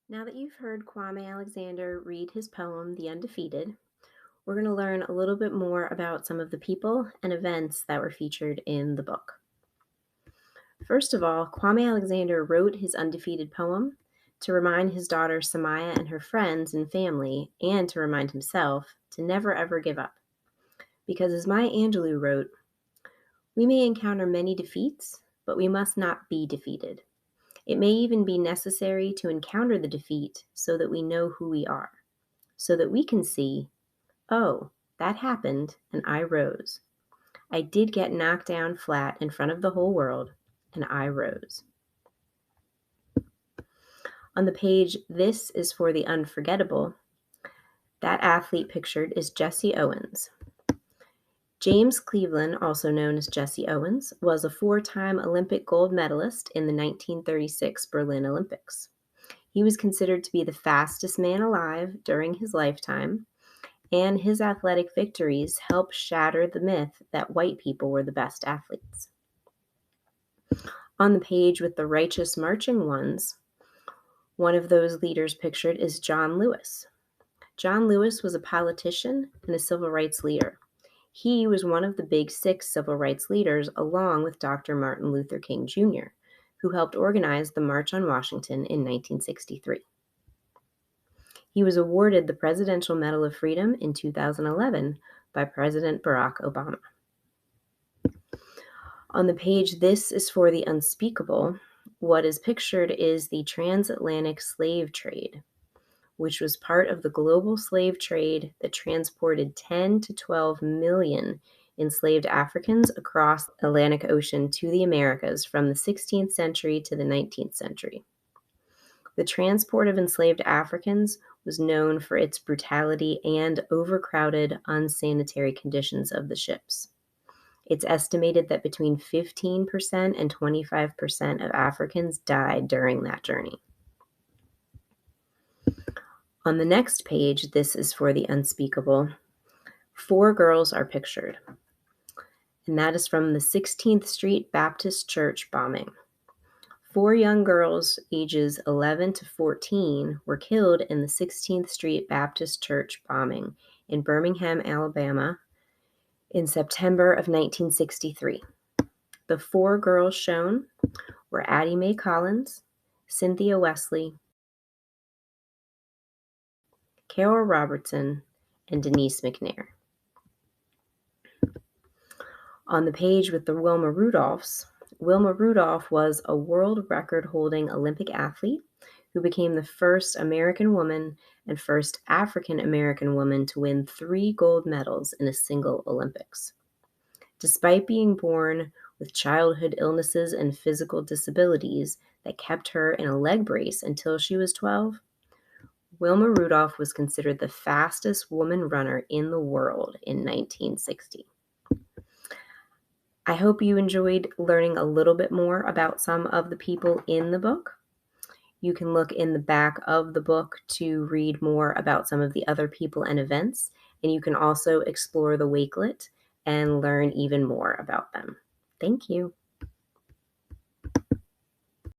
Now that you've heard Kwame Alexander read his poem, The Undefeated, we're going to learn a little bit more about some of the people and events that were featured in the book. First of all, Kwame Alexander wrote his undefeated poem to remind his daughter Samaya and her friends and family, and to remind himself to never ever give up. Because as Maya Angelou wrote, we may encounter many defeats, but we must not be defeated. It may even be necessary to encounter the defeat so that we know who we are, so that we can see, oh, that happened and I rose. I did get knocked down flat in front of the whole world and I rose. On the page, This is for the Unforgettable, that athlete pictured is Jesse Owens. James Cleveland, also known as Jesse Owens, was a four-time Olympic gold medalist in the 1936 Berlin Olympics. He was considered to be the fastest man alive during his lifetime, and his athletic victories helped shatter the myth that white people were the best athletes. On the page with the righteous marching ones, one of those leaders pictured is John Lewis. John Lewis was a politician and a civil rights leader. He was one of the big six civil rights leaders, along with Dr. Martin Luther King Jr., who helped organize the March on Washington in 1963. He was awarded the Presidential Medal of Freedom in 2011 by President Barack Obama. On the page, This is for the Unspeakable, what is pictured is the transatlantic slave trade, which was part of the global slave trade that transported 10 to 12 million enslaved Africans across the Atlantic Ocean to the Americas from the 16th century to the 19th century. The transport of enslaved Africans was known for its brutality and overcrowded, unsanitary conditions of the ships. It's estimated that between 15% and 25% of Africans died during that journey. On the next page, This is for the Unspeakable, four girls are pictured, and that is from the 16th Street Baptist Church bombing. Four young girls, ages 11 to 14, were killed in the 16th Street Baptist Church bombing in Birmingham, Alabama, in September of 1963. The four girls shown were Addie Mae Collins, Cynthia Wesley, Carol Robertson, and Denise McNair. On the page with the Wilma Rudolphs, Wilma Rudolph was a world record-holding Olympic athlete who became the first American woman and first African American woman to win 3 gold medals in a single Olympics. Despite being born with childhood illnesses and physical disabilities that kept her in a leg brace until she was 12, Wilma Rudolph was considered the fastest woman runner in the world in 1960. I hope you enjoyed learning a little bit more about some of the people in the book. You can look in the back of the book to read more about some of the other people and events, and you can also explore the Wakelet and learn even more about them. Thank you.